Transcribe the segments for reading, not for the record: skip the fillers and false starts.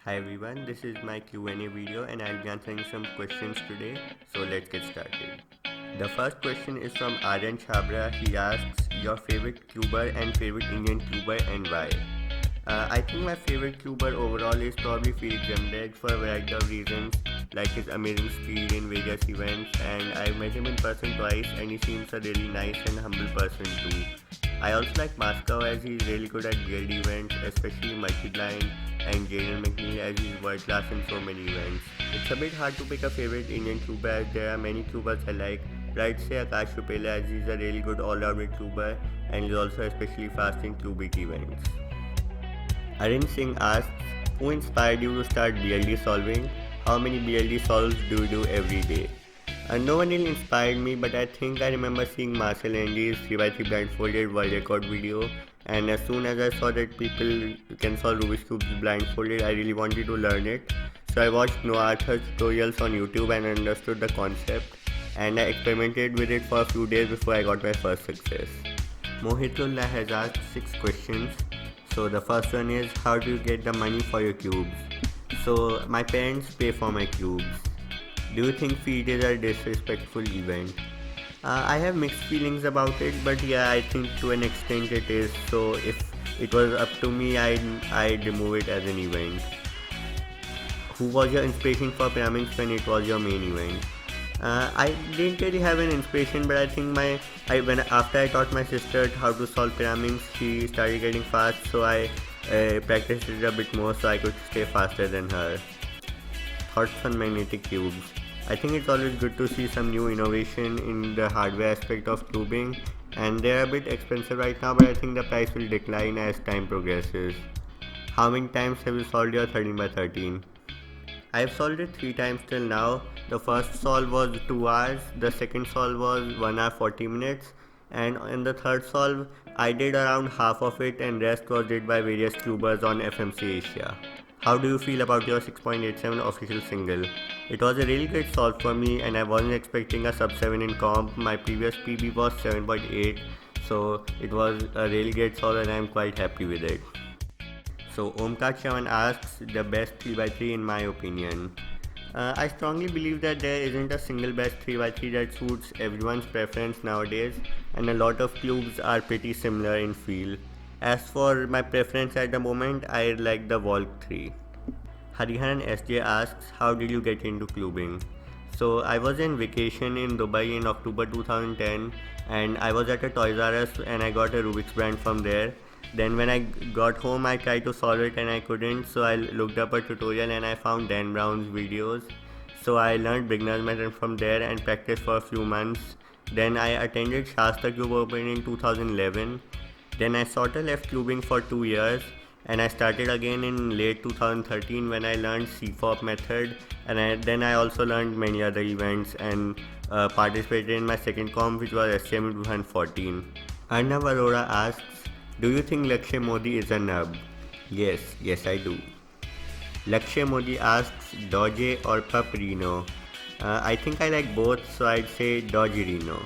Hi everyone, this is my Q&A video and I'll be answering some questions today. So let's get started. The first question is from Aryan Chabra. He asks your favorite cuber and favorite Indian cuber and why. I think my favorite cuber overall is probably Felix Zemdeg for a variety of reasons, like his amazing speed in various events, and I've met him in person twice and he seems a really nice and humble person too. I also like Moscow as he's really good at geared events, especially multi-blind, and Jaden McNeil as he's world class in so many events. It's a bit hard to pick a favorite Indian cuber as there are many cubers I like, but I'd say Akash Rupela as he's a really good all-rounded cuber and he's also especially fast in cubic events. Arun Singh asks, who inspired you to start BLD solving? How many BLD solves do you do every day? No one really inspired me, but I think I remember seeing Marcel Andy's 3x3 blindfolded world record video, and as soon as I saw that people can solve Rubik's Cube blindfolded, I really wanted to learn it. So I watched Noah Arthur's tutorials on YouTube and understood the concept, and I experimented with it for a few days before I got my first success. Mohitullah has asked 6 questions. So the first one is, how do you get the money for your cubes? So my parents pay for my cubes. Do you think feed is a disrespectful event? I have mixed feelings about it, but yeah, I think to an extent it is. So if it was up to me, I'd remove it as an event. Who was your inspiration for pyramids when it was your main event? I didn't really have an inspiration, but I think when after I taught my sister how to solve pyramids, she started getting fast, so I practiced it a bit more so I could stay faster than her. Thoughts on magnetic cubes. I think it's always good to see some new innovation in the hardware aspect of cubing, and they're a bit expensive right now, but I think the price will decline as time progresses. How many times have you solved your 13 by 13? I've solved it 3 times till now. The first solve was 2 hours, the second solve was 1 hour 40 minutes, and in the third solve, I did around half of it and rest was did by various tubers on FMC Asia. How do you feel about your 6.87 official single? It was a really great solve for me and I wasn't expecting a sub 7 in comp. My previous PB was 7.8, so it was a really great solve and I'm quite happy with it. So Omkar Chavan asks the best 3x3 in my opinion. I strongly believe that there isn't a single best 3x3 that suits everyone's preference nowadays, and a lot of cubes are pretty similar in feel. As for my preference at the moment, I like the Volk 3. Hariharan SJ asks, how did you get into cubing? So I was in vacation in Dubai in October 2010 and I was at a Toys R Us and I got a Rubik's brand from there. Then when I got home I tried to solve it and I couldn't, so I looked up a tutorial and I found Dan Brown's videos. So I learned beginner's method from there and practiced for a few months. Then I attended Shasta Cube Open in 2011. Then I sort of left cubing for 2 years and I started again in late 2013 when I learned CFOP method, and then I also learned many other events and participated in my second comp, which was SCM in 2014. Arnav Arora asks, do you think Lakshay Modi is a nub? Yes I do. Lakshay Modi asks, Doge or Pup Reno? I think I like both, so I'd say Doge Reno.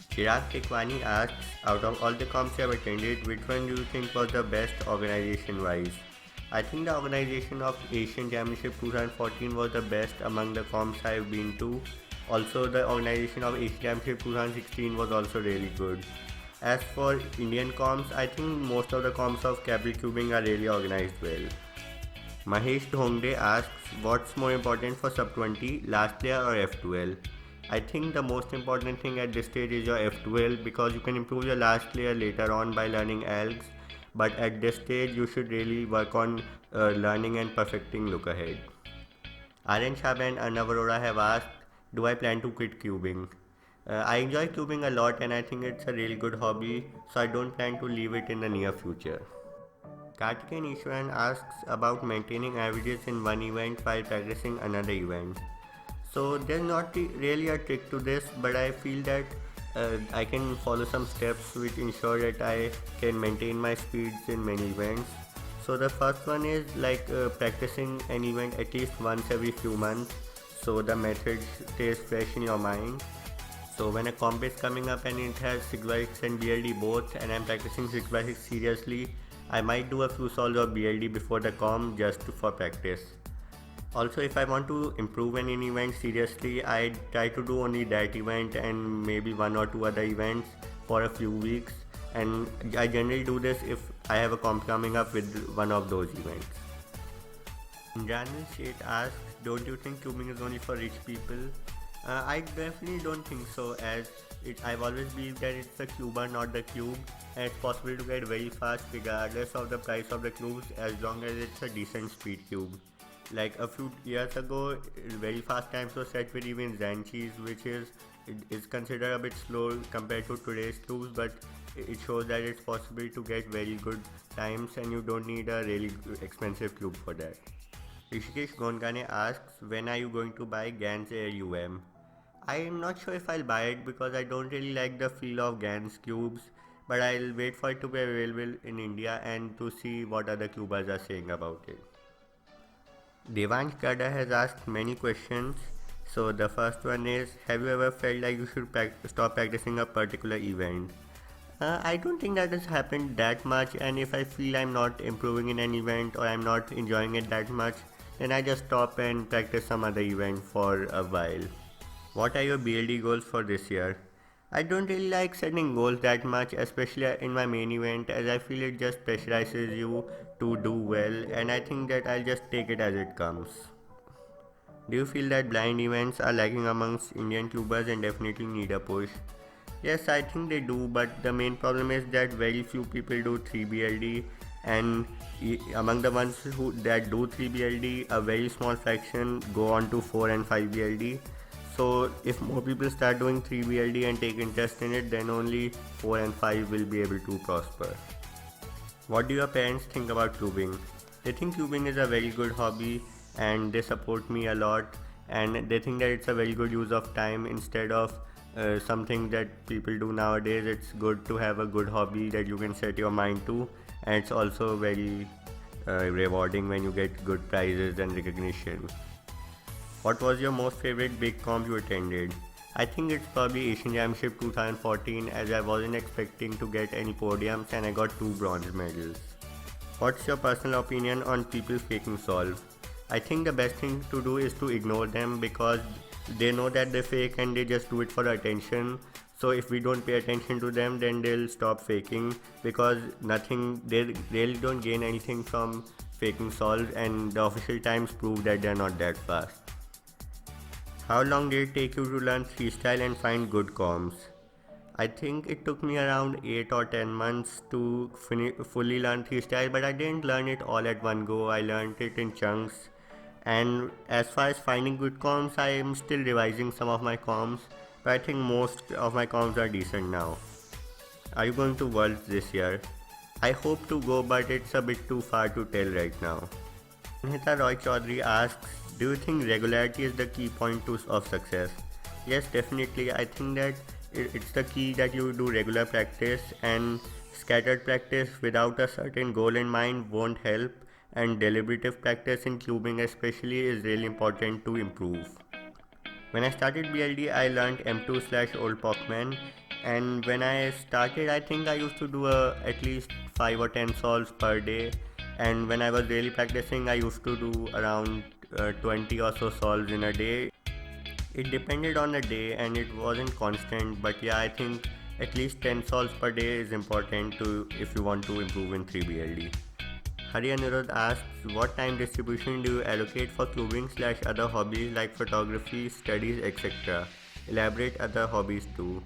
Chirag Tekwani asks, out of all the comps you have attended, which one do you think was the best organization-wise? I think the organization of Asian Championship 2014 was the best among the comps I've been to. Also, the organization of Asian Championship 2016 was also really good. As for Indian comps, I think most of the comps of capital cubing are really organized well. Mahesh Dhongde asks, what's more important for sub 20, last layer or F12? I think the most important thing at this stage is your F12 because you can improve your last layer later on by learning algs, but at this stage you should really work on learning and perfecting look ahead. Aryan Shab and Arnav Arora have asked, do I plan to quit cubing? I enjoy cubing a lot and I think it's a really good hobby, so I don't plan to leave it in the near future. Kartikeyan Ishwaran asks about maintaining averages in one event while practicing another event. So there's not really a trick to this, but I feel that I can follow some steps which ensure that I can maintain my speeds in many events. So the first one is like practicing an event at least once every few months, so the method stays fresh in your mind. So when a comp is coming up and it has 6x6 and BLD both and I'm practicing 6x6 seriously, I might do a few solves of BLD before the com just for practice. Also, if I want to improve in an event seriously, I try to do only that event and maybe one or two other events for a few weeks. And I generally do this if I have a comp coming up with one of those events. Janil Sheth asks, don't you think tubing is only for rich people? I definitely don't think so, as I've always believed that it's the cuber, not the cube, and it's possible to get very fast regardless of the price of the cubes as long as it's a decent speed cube. Like a few years ago, very fast times were set with even Zen cheese, which is considered a bit slow compared to today's cubes, but it shows that it's possible to get very good times and you don't need a really expensive cube for that. Rishikesh Gonkane asks, when are you going to buy Gans Air UM? I am not sure if I'll buy it because I don't really like the feel of Gans cubes, but I'll wait for it to be available in India and to see what other cubers are saying about it. Devansh Kada has asked many questions. So the first one is, have you ever felt like you should stop practicing a particular event? I don't think that has happened that much, and if I feel I'm not improving in an event or I'm not enjoying it that much, then I just stop and practice some other event for a while. What are your BLD goals for this year? I don't really like setting goals that much, especially in my main event, as I feel it just pressurizes you to do well, and I think that I'll just take it as it comes. Do you feel that blind events are lacking amongst Indian tubers and definitely need a push? Yes, I think they do, but the main problem is that very few people do 3BLD, and among the ones that do 3BLD, a very small fraction go on to 4 and 5BLD. So if more people start doing 3BLD and take interest in it, then only 4 and 5 will be able to prosper. What do your parents think about tubing? They think tubing is a very good hobby and they support me a lot, and they think that it's a very good use of time instead of something that people do nowadays. It's good to have a good hobby that you can set your mind to, and it's also very rewarding when you get good prizes and recognition. What was your most favorite big comp you attended? I think it's probably Asian Championship 2014, as I wasn't expecting to get any podiums and I got 2 bronze medals. What's your personal opinion on people faking solve? I think the best thing to do is to ignore them because they know that they fake and they just do it for attention. So if we don't pay attention to them, then they'll stop faking because they really don't gain anything from faking solves, and the official times prove that they're not that fast. How long did it take you to learn freestyle and find good comms? I think it took me around 8 or 10 months to fully learn freestyle, but I didn't learn it all at one go. I learned it in chunks. And as far as finding good comms, I am still revising some of my comms, but I think most of my comms are decent now. Are you going to Worlds this year? I hope to go, but it's a bit too far to tell right now. Anhita Roy Chaudhary asks, do you think regularity is the key point of success? Yes, definitely. I think that it's the key that you do regular practice, and scattered practice without a certain goal in mind won't help, and deliberative practice in tubing especially is really important to improve. When I started BLD, I learned M2/Old Pokman, and when I started, I think I used to do at least 5 or 10 solves per day, and when I was really practicing, I used to do around 20 or so solves in a day. It depended on the day and it wasn't constant, but yeah, I think at least 10 solves per day is important if you want to improve in 3BLD. Hari Anirudh asks, what time distribution do you allocate for tubing/other hobbies like photography, studies, etc.? Elaborate other hobbies too.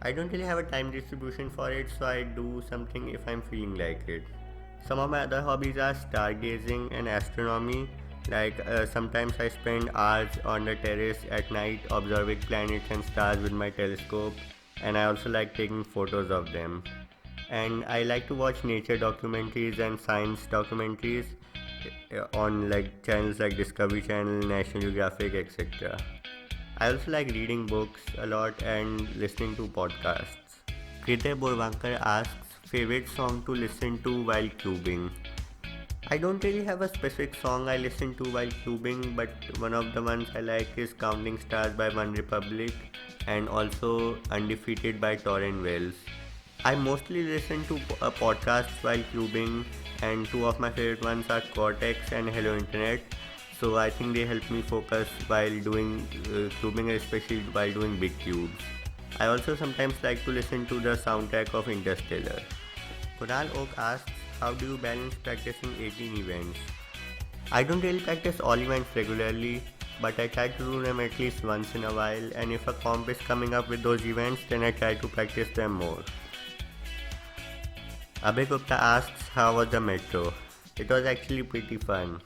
I don't really have a time distribution for it, so I do something if I'm feeling like it. Some of my other hobbies are stargazing and astronomy. Sometimes I spend hours on the terrace at night observing planets and stars with my telescope, and I also like taking photos of them. And I like to watch nature documentaries and science documentaries on channels like Discovery Channel, National Geographic, etc. I also like reading books a lot and listening to podcasts. Kritay Borvankar asks, favorite song to listen to while tubing? I don't really have a specific song I listen to while tubing, but one of the ones I like is Counting Stars by One Republic and also Undefeated by Torren Wells. I mostly listen to podcasts while cubing, and two of my favorite ones are Cortex and Hello Internet. So I think they help me focus while doing cubing, especially while doing big cubes. I also sometimes like to listen to the soundtrack of Interstellar. Kunal Oak asks, how do you balance practicing 18 events? I don't really practice all events regularly, but I try to do them at least once in a while, and if a comp is coming up with those events, then I try to practice them more. Abhay Gupta asks, how was the metro? It was actually pretty fun.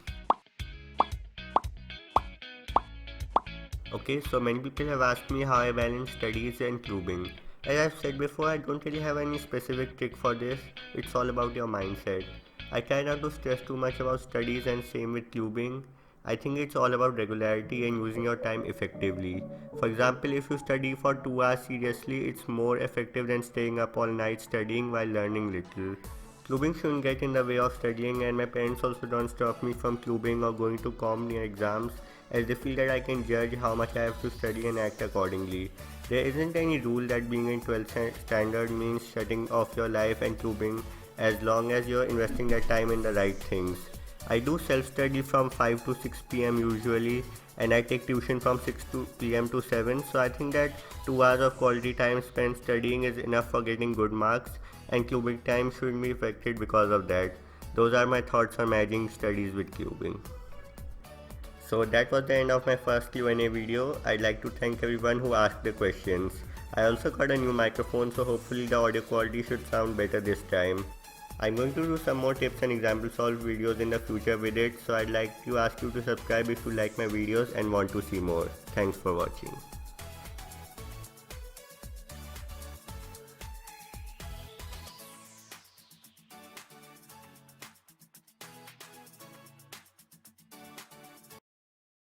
Okay, so many people have asked me how I balance studies and clubbing. As I've said before, I don't really have any specific trick for this. It's all about your mindset. I try not to stress too much about studies, and same with clubbing. I think it's all about regularity and using your time effectively. For example, if you study for 2 hours seriously, it's more effective than staying up all night studying while learning little. Clubbing shouldn't get in the way of studying, and my parents also don't stop me from clubbing or going to comp near exams, as they feel that I can judge how much I have to study and act accordingly. There isn't any rule that being in 12th standard means shutting off your life and clubbing, as long as you're investing that time in the right things. I do self-study from 5 to 6 pm usually, and I take tuition from 6 pm to 7, so I think that 2 hours of quality time spent studying is enough for getting good marks, and cubing time shouldn't be affected because of that. Those are my thoughts on managing studies with cubing. So that was the end of my first Q&A video. I'd like to thank everyone who asked the questions. I also got a new microphone, so hopefully the audio quality should sound better this time. I'm going to do some more tips and example solved videos in the future with it, so I'd like to ask you to subscribe if you like my videos and want to see more. Thanks for watching.